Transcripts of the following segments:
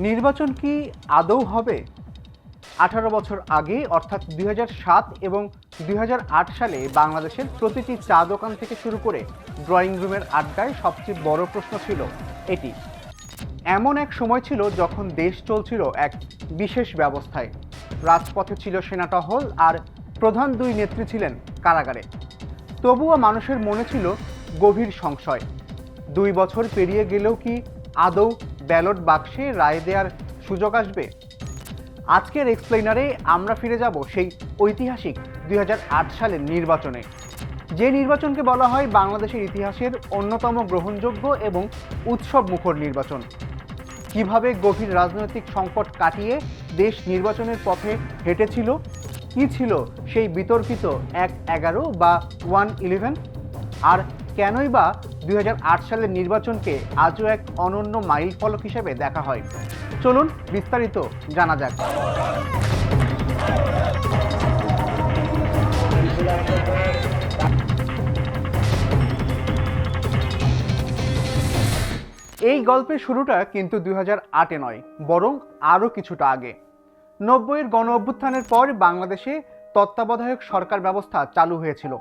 নির্বাচন কি আদৌ হবে? 18 বছর আগে অর্থাৎ 2007 এবং 2008 সালে বাংলাদেশের প্রতিটি চা দোকান থেকে শুরু করে ড্রয়িং রুমের আড্ডায় সবচেয়ে বড় প্রশ্ন ছিল এটি। এমন এক সময় ছিল যখন দেশ চলছিল এক বিশেষ ব্যবস্থায়। রাজপথে ছিল সেনা টহল আর প্রধান দুই নেত্রী ছিলেন কারাগারে। তবুও মানুষের মনে ছিল গভীর সংশয়। 2 বছর পেরিয়ে গেলেও কি আদৌ ব্যালট বাক্সে রায় দেওয়ার সুযোগ আসবে? আজকের এক্সপ্লেইনারে আমরা ফিরে যাব সেই ঐতিহাসিক 2008 সালের নির্বাচনে, যে নির্বাচনকে বলা হয় বাংলাদেশের ইতিহাসের অন্যতম গ্রহণযোগ্য এবং উৎসব মুখর নির্বাচন। কিভাবে গভীর রাজনৈতিক সংকট কাটিয়ে দেশ নির্বাচনের পথে হেঁটেছিল, কি ছিল সেই বিতর্কিত 1-11 বা 1-11, আর কেনই বা 2008 সালের নির্বাচনকে আজও এক অনন্য মাইল ফলক হিসেবে দেখা হয়। চলুন বিস্তারিত জানা যাক। এই গল্পের শুরুটা কিন্তু 2008-এ নয়, বরং আরও কিছুটা আগে। 90-এর গণ অভ্যুত্থানের পর বাংলাদেশে তত্ত্বাবধায়ক সরকার ব্যবস্থা চালু হয়েছিল।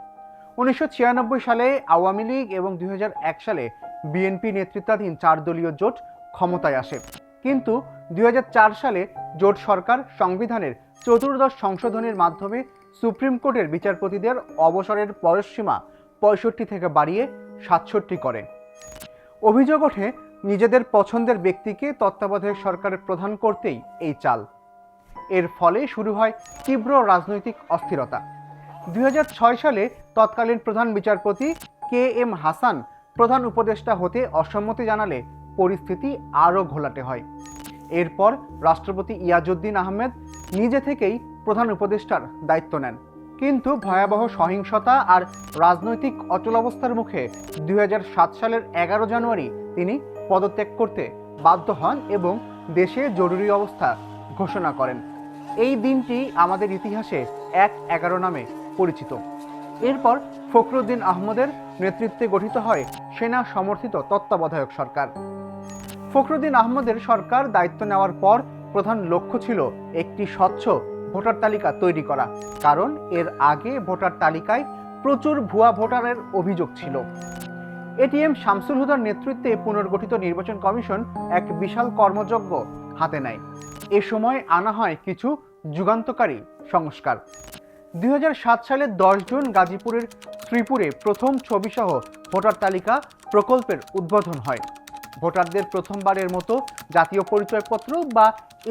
1996 সালে আওয়ামী লীগ এবং 2001 সালে বিএনপি নেতৃত্বাধীন 4 দলীয় জোট ক্ষমতায় আসে। কিন্তু 2004 সালে জোট সরকার সংবিধানের 14দশ সংশোধনের মাধ্যমে সুপ্রিম কোর্টের বিচারপতিদের অবসরের বয়সসীমা 65 থেকে বাড়িয়ে 67 করে। অভিযোগ ওঠে নিজেদের পছন্দের ব্যক্তিকে তত্ত্বাবধায়ক সরকারের প্রধান করতেই এই চাল। এর ফলে শুরু হয় তীব্র রাজনৈতিক অস্থিরতা। 2006 সালে তৎকালীন প্রধান বিচারপতি KM হাসান প্রধান উপদেষ্টা হতে অসম্মতি জানালে পরিস্থিতি আরও ঘোলাটে হয়। এরপর রাষ্ট্রপতি ইয়াজউদ্দিন আহমেদ নিজে থেকেই প্রধান উপদেষ্টার দায়িত্ব নেন। কিন্তু ভয়াবহ সহিংসতা আর রাজনৈতিক অচলাবস্থার মুখে 2007 সালের 11 জানুয়ারি তিনি পদত্যাগ করতে বাধ্য হন এবং দেশে জরুরি অবস্থা ঘোষণা করেন। এই দিনটি আমাদের ইতিহাসে 1-11 নামে পরিচিত। এরপর ফখরুদ্দিন আহমদের নেতৃত্বে গঠিত হয় সেনা সমর্থিত তত্ত্বাবধায়ক সরকার। ফখরুদ্দিন আহমদের সরকার দায়িত্ব নেওয়ার পর প্রধান লক্ষ্য ছিল একটি স্বচ্ছ ভোটার তালিকা তৈরি করা, কারণ এর আগে ভোটার তালিকায় প্রচুর ভুয়া ভোটারের অভিযোগ ছিল। এটিএম শামসুল হুদার নেতৃত্বে পুনর্গঠিত নির্বাচন কমিশন এক বিশাল কর্মযজ্ঞ হাতে নেয়। এ সময় আনা হয় কিছু যুগান্তকারী সংস্কার। 2007 সালের 10 জুন গাজীপুরের শ্রীপুরে প্রথম ছবিসহ ভোটার তালিকা প্রকল্পের উদ্বোধন হয়। ভোটারদের প্রথমবারের মতো জাতীয় পরিচয়পত্র বা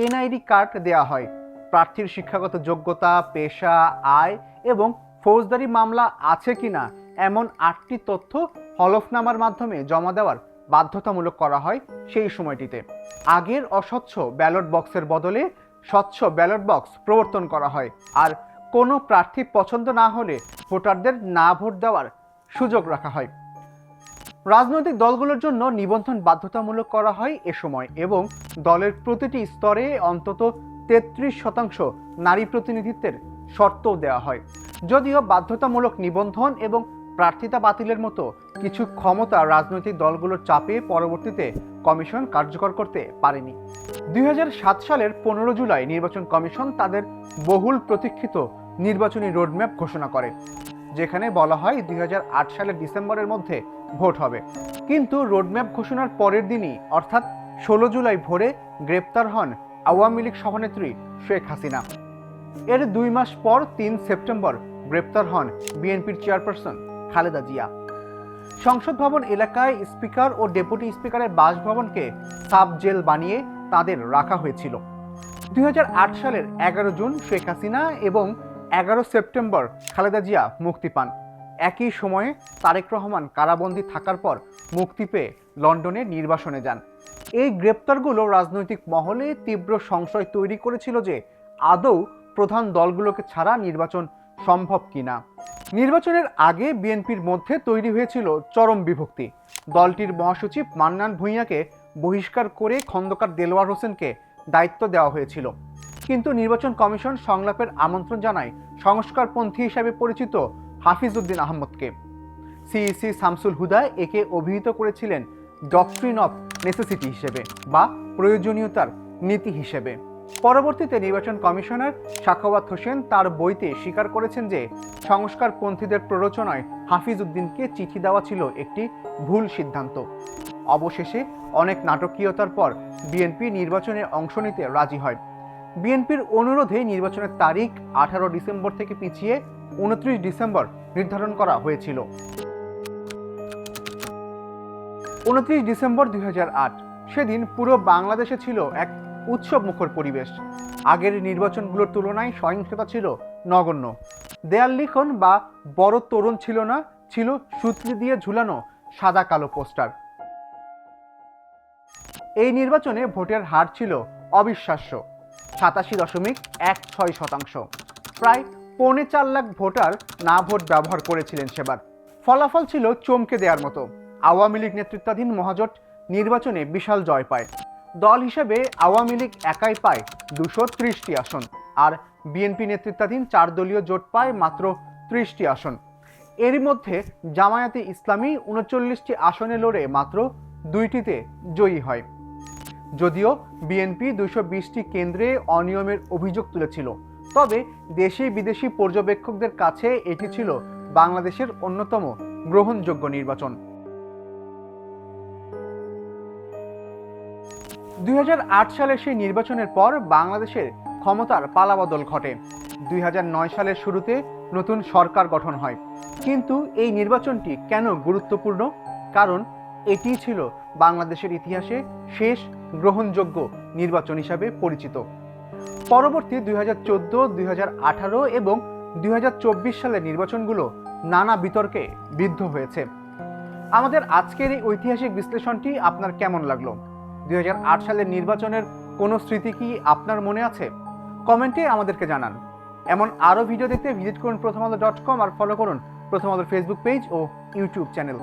এনআইডি কার্ড দেওয়া হয়। প্রার্থীর শিক্ষাগত যোগ্যতা, পেশা, আয় এবং ফৌজদারি মামলা আছে কিনা এমন 8টি তথ্য হলফনামার মাধ্যমে জমা দেওয়ার বাধ্যতামূলক করা হয় সেই সময়টিতে। আগের অস্বচ্ছ ব্যালট বক্সের বদলে স্বচ্ছ ব্যালট বক্স প্রবর্তন করা হয়, আর কোনো প্রার্থী পছন্দ না হলে ভোটারদের না ভোট দেওয়ার সুযোগ রাখা হয়। রাজনৈতিক দলগুলোর জন্য নিবন্ধন বাধ্যতামূলক করা হয় এ সময়, এবং দলের প্রতিটি স্তরে অন্তত 33% নারী প্রতিনিধিত্বের শর্তও দেওয়া হয়। যদিও বাধ্যতামূলক নিবন্ধন এবং প্রার্থিতা বাতিলের মতো কিছু ক্ষমতা রাজনৈতিক দলগুলোর চাপে পরবর্তীতে কমিশন কার্যকর করতে পারেনি। 2007 সালের 15 জুলাই নির্বাচন কমিশন তাদের বহুল প্রতীক্ষিত নির্বাচনী রোডম্যাপ ঘোষণা করে, যেখানে বলা হয় 2008 সালের ডিসেম্বরের মধ্যে ভোট হবে। কিন্তু রোডম্যাপ ঘোষণার পরের দিনই অর্থাৎ 16 জুলাই ভোরে গ্রেপ্তার হন আওয়ামী লীগ সভানেত্রী শেখ হাসিনা। এর 2 মাস পর 3 সেপ্টেম্বর গ্রেপ্তার হন বিএনপির চেয়ারপারসন খালেদা জিয়া। সংসদ ভবন এলাকায় স্পিকার ও ডেপুটি স্পিকারের বাসভবনকে সাব জেল বানিয়ে তাদের রাখা হয়েছিল। 2008 সালের 11 জুন শেখ হাসিনা এবং 11 সেপ্টেম্বর খালেদা জিয়া মুক্তি পান। একই সময়ে তারেক রহমান কারাবন্দী থাকার পর মুক্তি পেয়ে লন্ডনে নির্বাসনে যান। এই গ্রেপ্তারগুলো রাজনৈতিক মহলে তীব্র সংশয় তৈরি করেছিল যে আদৌ প্রধান দলগুলোকে ছাড়া নির্বাচন সম্ভব কিনা। নির্বাচনের আগে বিএনপির মধ্যে তৈরি হয়েছিল চরম বিভক্তি। দলটির মহাসচিব মান্নান ভূঁইয়াকে বহিষ্কার করে খন্দকার দেলোয়ার হোসেনকে দায়িত্ব দেওয়া হয়েছিল। কিন্তু নির্বাচন কমিশন সংলাপের আমন্ত্রণ জানায় সংস্কারপন্থী হিসাবে পরিচিত হাফিজ উদ্দিন আহমদকে। সিইসি শামসুল হুদা একে অভিহিত করেছিলেন ডক্ট্রিন অফ নেসেসিটি হিসেবে বা প্রয়োজনীয়তার নীতি হিসেবে। পরবর্তীতে নির্বাচন কমিশনার সাখাওয়াত হোসেন তার বইতে স্বীকার করেছেন যে সংস্কারপন্থীদের প্ররোচনায় হাফিজ উদ্দিনকে চিঠি দেওয়া ছিল একটি ভুল সিদ্ধান্ত। অবশেষে অনেক নাটকীয়তার পর বিএনপি নির্বাচনে অংশ নিতে রাজি হয়। বিএনপির অনুরোধে নির্বাচনের তারিখ 18 ডিসেম্বর থেকে পিছিয়ে 29 ডিসেম্বর নির্ধারণ করা হয়েছিল। 29 ডিসেম্বর 2008 সেদিন পুরো বাংলাদেশে ছিল এক উৎসব মুখর পরিবেশ। আগের নির্বাচনগুলোর তুলনায় সহিংসতা ছিল নগণ্য। দেয়াল লিখন বা বড় তোরণ ছিল না, ছিল সুতলি দিয়ে ঝুলানো সাদা কালো পোস্টার। এই নির্বাচনে ভোটের হার ছিল অবিশ্বাস্য 87.16%। প্রায় 4.25 লাখ ভোটার না ভোট ব্যবহার করেছিলেন সেবার। ফলাফল ছিল চমকে দেওয়ার মতো। আওয়ামী লীগ নেতৃত্বাধীন মহাজোট নির্বাচনে বিশাল জয় পায়। দল হিসেবে আওয়ামী লীগ একাই পায় 230টি আসন, আর বিএনপি নেতৃত্বাধীন 4 দলীয় জোট পায় মাত্র 30টি আসন। এরই মধ্যে জামায়াতে ইসলামী 39টি আসনে লড়ে মাত্র 2টিতে জয়ী হয়। যদিও বিএনপি 220টি কেন্দ্রে অনিয়মের অভিযোগ তুলেছিল, তবে দেশি বিদেশি পর্যবেক্ষকদের কাছে এটি ছিল বাংলাদেশের অন্যতম গ্রহণযোগ্য নির্বাচন। 2008 সালের সেই নির্বাচনের পর বাংলাদেশের ক্ষমতার পালাবদল ঘটে। 2009 সালের শুরুতে নতুন সরকার গঠন হয়। কিন্তু এই নির্বাচনটি কেন গুরুত্বপূর্ণ? কারণ এটি ছিল বাংলাদেশের ইতিহাসে শেষ গ্রহণযোগ্য নির্বাচন হিসাবে পরিচিত। পরবর্তী 2014, 2018 এবং 2024 সালের নির্বাচনগুলো নানা বিতর্কে বিদ্ধ হয়েছে। আমাদের আজকের এই ঐতিহাসিক বিশ্লেষণটি আপনার কেমন লাগলো? 2008 সালের নির্বাচনের কোনো স্মৃতি কি আপনার মনে আছে? কমেন্টে আমাদেরকে জানান। এমন আরও ভিডিও দেখতে ভিজিট করুন প্রথম আলো.com আর ফলো করুন প্রথম আলোর ফেসবুক পেজ ও ইউটিউব চ্যানেল।